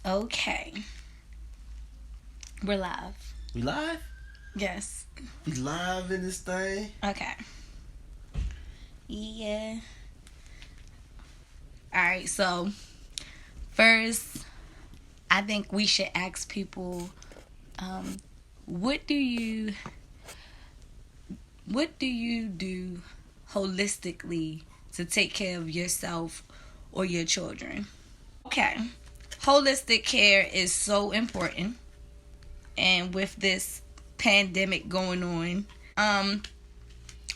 Okay. We're live. We live? Yes. We live in this thing? Okay. Yeah. Alright, so first, I think we should ask people, what do you do holistically to take care of yourself or your children? Okay. Holistic care is so important. And with this pandemic going on,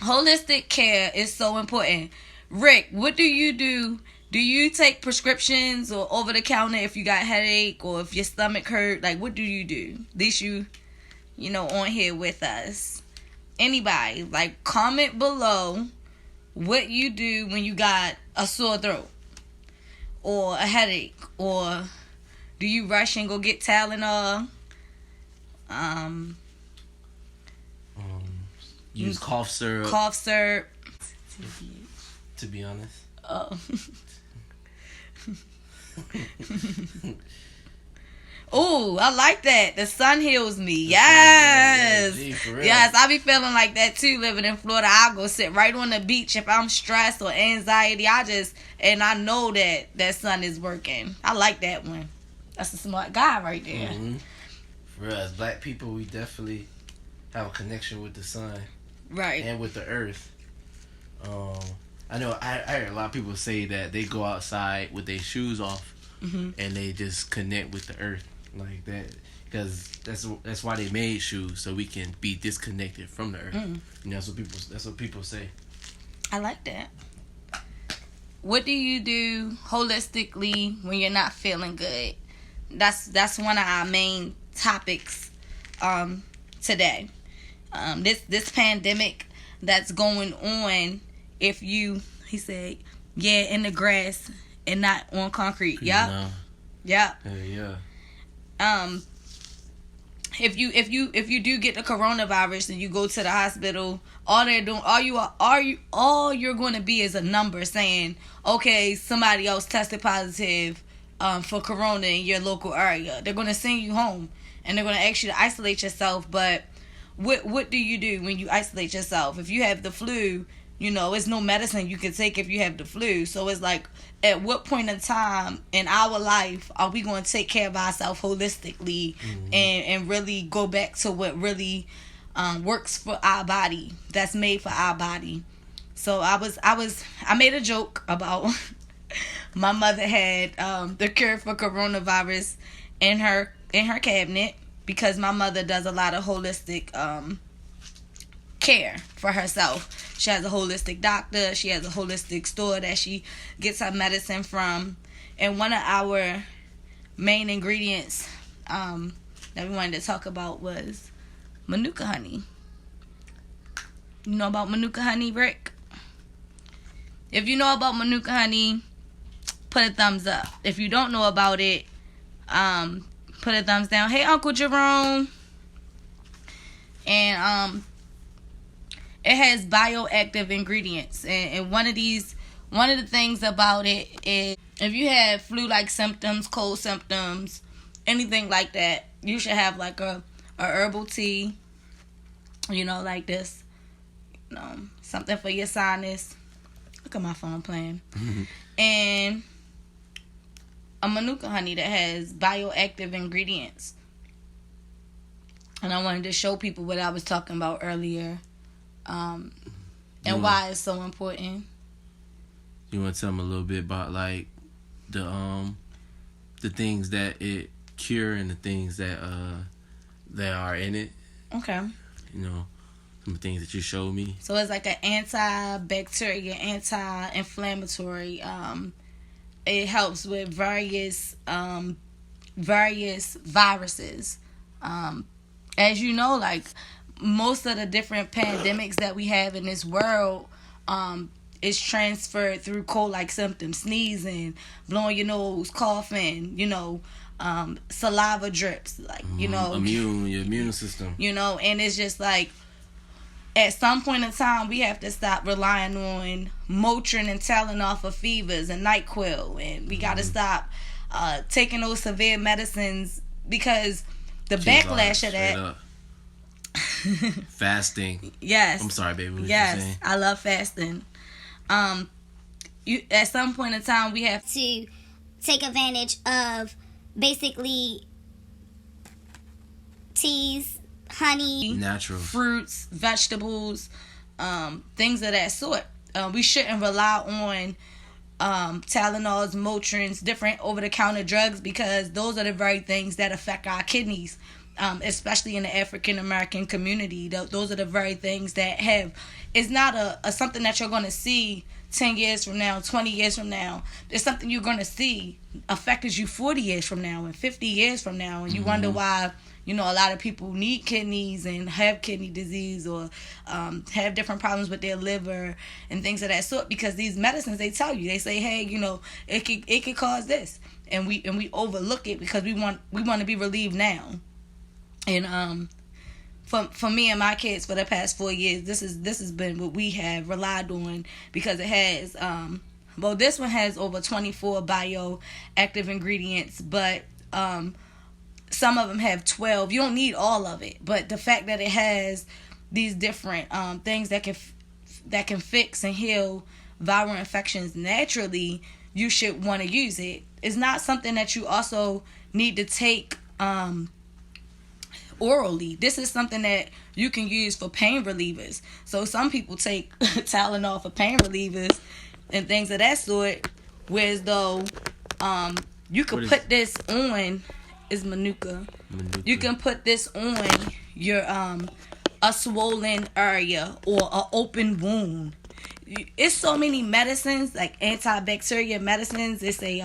holistic care is so important. Rick, what do you do? Do you take prescriptions or over the counter if you got headache or if your stomach hurt? Like, what do you do? At least you on here with us. Anybody, like, comment below what you do when you got a sore throat or a headache, or do you rush and go get Tylenol? Use cough syrup. Cough syrup. To be honest. Oh. Oh, I like that. The sun heals me. Yes. Yes, I be feeling like that too, living in Florida. I'll go sit right on the beach if I'm stressed or anxiety. And I know that sun is working. I like that one. That's a smart guy right there. Mm-hmm. For us, black people, we definitely have a connection with the sun. Right. And with the earth. I know I heard a lot of people say that they go outside with their shoes off, mm-hmm. and they just connect with the earth like that, because that's why they made shoes, so we can be disconnected from the earth. Mm. And that's what people say. I like that. What do you do holistically when you're not feeling good? That's one of our main topics today. This pandemic that's going on. If he said, yeah, in the grass and not on concrete. Yep. No. Yep. Yeah. If you do get the coronavirus and you go to the hospital, all you're going to be is a number saying, okay, somebody else tested positive for corona in your local area. They're going to send you home and they're going to ask you to isolate yourself. But what do you do when you isolate yourself? If you have the flu, it's no medicine you can take if you have the flu. So it's like, at what point in time in our life are we going to take care of ourselves holistically, mm-hmm. and really go back to what really works for our body, that's made for our body? So I made a joke about my mother had the cure for coronavirus in her cabinet, because my mother does a lot of holistic care for herself. She has a holistic doctor. She has a holistic store that she gets her medicine from. And one of our main ingredients that we wanted to talk about was Manuka honey. You know about Manuka honey, Rick? If you know about Manuka honey, put a thumbs up. If you don't know about it, put a thumbs down. Hey, Uncle Jerome. And it has bioactive ingredients, and one of the things about it is, if you have flu-like symptoms, cold symptoms, anything like that, you should have like a herbal tea, like this, something for your sinus. Look at my phone playing. And a Manuka honey that has bioactive ingredients. And I wanted to show people what I was talking about earlier. And why it's so important. You want to tell them a little bit about like the things that it cure and the things that are in it? Okay. Some things that you showed me. So it's like an antibacterial, anti-inflammatory. It helps with various viruses. As you know, like, most of the different pandemics that we have in this world is transferred through cold-like symptoms: sneezing, blowing your nose, coughing, saliva drips, like, your immune system. And it's just like, at some point in time, we have to stop relying on Motrin and Tylenol for fevers and NyQuil, and we got to stop taking those severe medicines, because the Cheese backlash of straight that. up. Fasting. Yes. I'm sorry, baby. What you Yes, saying? I love fasting. You at some point in time we have to take advantage of basically teas, honey, Natural. fruits, vegetables, things of that sort. We shouldn't rely on Tylenols, Motrins, different over-the-counter drugs, because those are the very things that affect our kidneys, especially in the African American community. Those are the very things that have. It's not a something that you're going to see 10 years from now, 20 years from now. It's something you're going to see affected you 40 years from now and 50 years from now, and you wonder why. A lot of people need kidneys and have kidney disease, or have different problems with their liver and things of that sort, because these medicines, they tell you, they say, hey, it could cause this, and we overlook it because we want to be relieved now. And for me and my kids for the past 4 years, this has been what we have relied on, because it has this one has over 24 bioactive ingredients, but some of them have 12. You don't need all of it, but the fact that it has these different things that can fix and heal viral infections naturally, you should want to use it. It's not something that you also need to take orally. This is something that you can use for pain relievers. So some people take Tylenol for pain relievers and things of that sort, whereas though you could put this on. Is Manuka. You can put this on your a swollen area or an open wound. It's so many medicines, like antibacterial medicines. They say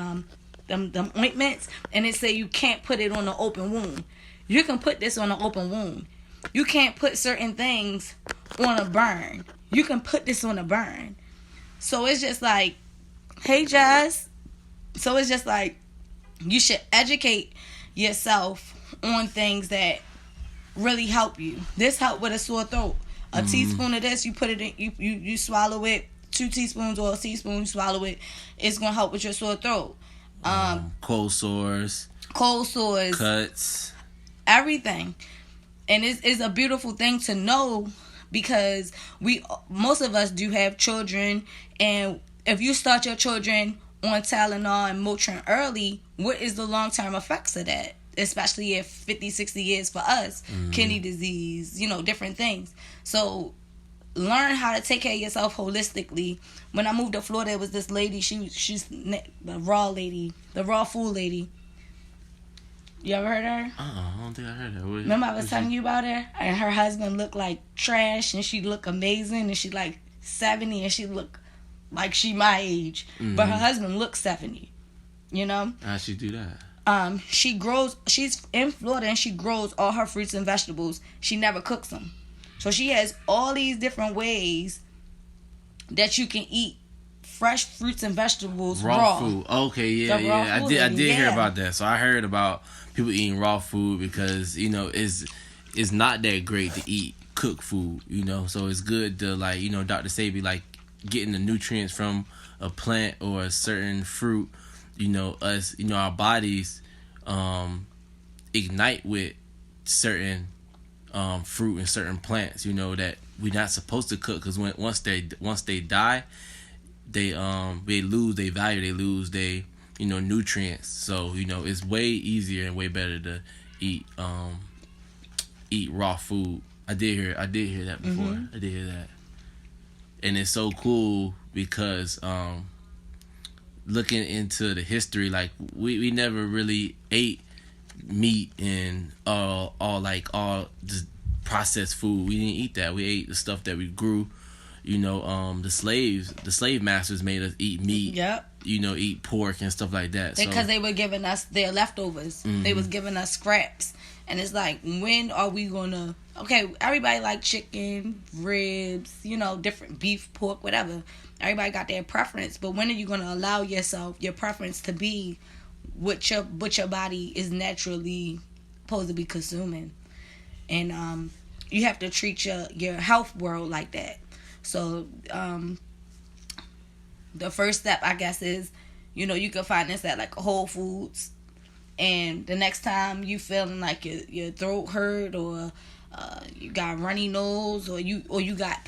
them ointments, and they say you can't put it on an open wound. You can put this on an open wound. You can't put certain things on a burn. You can put this on a burn. So it's just like, hey, Jazz. So it's just like, you should educate yourself on things that really help you. This help with a sore throat. A teaspoon of this, you put it in, you swallow it. 2 teaspoons or a teaspoon, you swallow it. It's gonna help with your sore throat. Cold sores, cuts, everything. And it's a beautiful thing to know, because most of us do have children, and if you start your children on Tylenol and Motrin early, what is the long-term effects of that? Especially if 50, 60 years for us, kidney disease, different things. So learn how to take care of yourself holistically. When I moved to Florida, there was this lady, she's the raw food lady. You ever heard of her? I don't think I heard that. Remember I was telling you about her? And her husband looked like trash, and she looked amazing, and she like 70, and she looked like she my age, but her husband looks 70. How'd she do that? She's in Florida, and she grows all her fruits and vegetables. She never cooks them. So she has all these different ways that you can eat fresh fruits and vegetables raw. Food. Okay, yeah. I did hear about that. So I heard about people eating raw food because, it's not that great to eat cooked food, So it's good to, Dr. Sebi, getting the nutrients from a plant or a certain fruit. Our bodies ignite with certain fruit and certain plants, that we're not supposed to cook, because once they die, they lose their value, they lose their nutrients. So it's way easier and way better to eat raw food. I did hear that before. I did hear that. And it's so cool because looking into the history, we never really ate meat and all the processed food. We didn't eat that. We ate the stuff that we grew. The slave masters made us eat meat. Yep. Eat pork and stuff like that. Because they were giving us their leftovers. They was giving us scraps. And it's like, when are we gonna... Okay, everybody like chicken, ribs, different beef, pork, whatever. Everybody got their preference. But when are you gonna allow yourself, your preference, to be what your body is naturally supposed to be consuming? And you have to treat your health world like that. So the first step, I guess, is You know, you can find this at like Whole Foods. And the next time you feeling like your throat hurt, or you got runny nose, or you got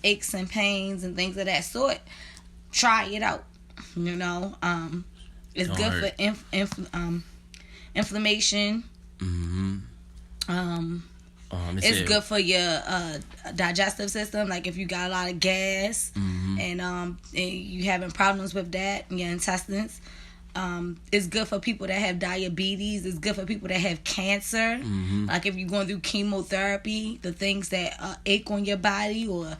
aches and pains and things of that sort, try it out. You know, it's Don't good hurt. for inflammation. Mm-hmm. It's good for your digestive system. Like if you got a lot of gas, Mm-hmm. and you having problems with that in your intestines. It's good for people that have diabetes. It's good for people that have cancer. Mm-hmm. Like if you're going through chemotherapy, the things that ache on your body, or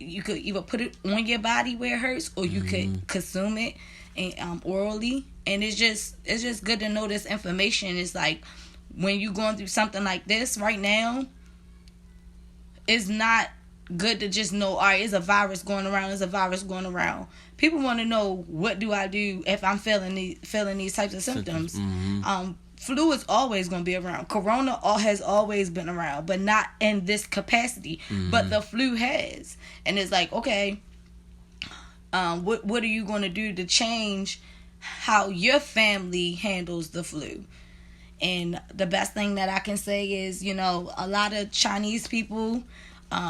you could either put it on your body where it hurts, or you could consume it and orally. And it's just good to know this information. It's like when you're going through something like this right now, it's not good to just know, all right, it's a virus going around. It's a virus going around. People want to know, what do I do if I'm feeling these types of symptoms? Mm-hmm. Flu is always going to be around. Corona has always been around, but not in this capacity. Mm-hmm. But the flu has. And it's like, okay, what are you going to do to change how your family handles the flu? And the best thing that I can say is, you know, a lot of Chinese people,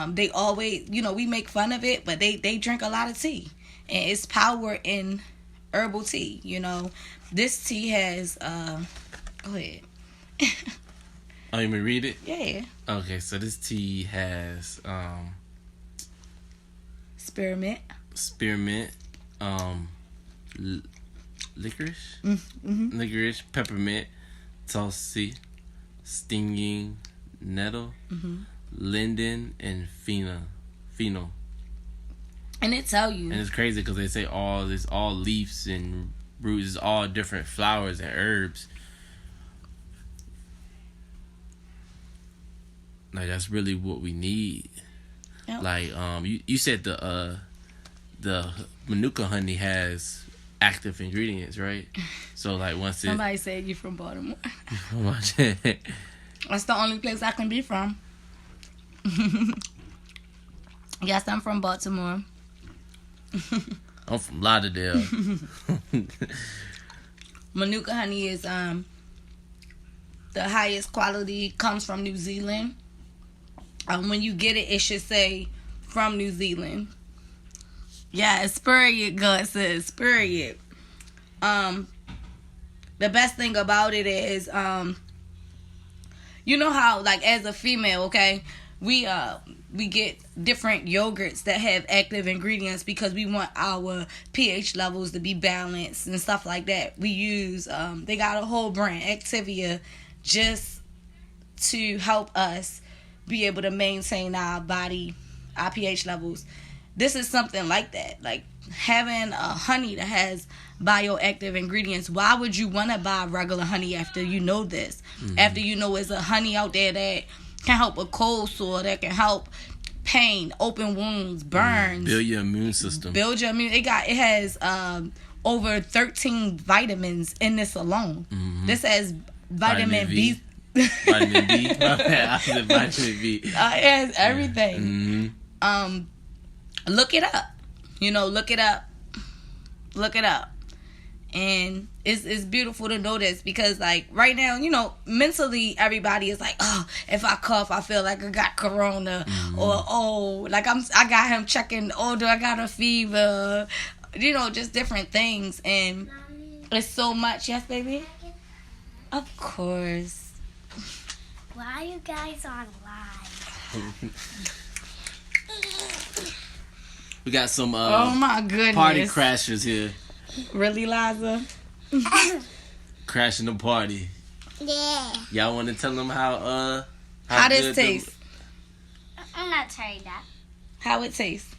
they always, you know, we make fun of it, but they drink a lot of tea. And it's power in herbal tea, you know. This tea has, go ahead. Oh, you mean read it? Yeah. Okay, so this tea has Spearmint. spearmint, licorice, Mm-hmm. licorice, peppermint, tulsi, stinging nettle, Mm-hmm. linden, and fennel. And it tell you. And it's crazy because they say all leaves and roots, it's all different flowers and herbs. Like that's really what we need. Yep. Like you said the Manuka honey has active ingredients, right? So like once it Somebody said you from Baltimore. That's That's the only place I can be from. Yes, I'm from Baltimore. I'm from Lauderdale. Manuka honey is the highest quality, comes from New Zealand. When you get it, it should say from New Zealand. Yeah, period, God says, period. The best thing about it is, you know how, like, as a female, okay, we get different yogurts that have active ingredients because we want our pH levels to be balanced and stuff like that. We use, they got a whole brand, Activia, just to help us be able to maintain our body, our pH levels. This is something like that. Like having a honey that has bioactive ingredients. Why would you want to buy regular honey after you know this? Mm-hmm. After you know there's a honey out there that can help a cold sore, that can help pain, open wounds, burns. Build your immune system. It has over 13 vitamins in this alone. Mm-hmm. This has vitamin B. Vitamin B. I said vitamin B. It has everything. Mm-hmm. Look it up. You know, look it up. And it's beautiful to know this because, like, right now, you know, mentally everybody is like, oh, if I cough, I feel like I got corona. Mm-hmm. Or, oh, like I got him checking, oh, do I got a fever? You know, just different things. And it's so much. Yes, baby? Of course. Why are you guys on live? We got some oh my goodness, party crashers here. Really, Liza? Crashing the party. Yeah. Y'all want to tell them how this taste? I'm not telling that. How it tastes?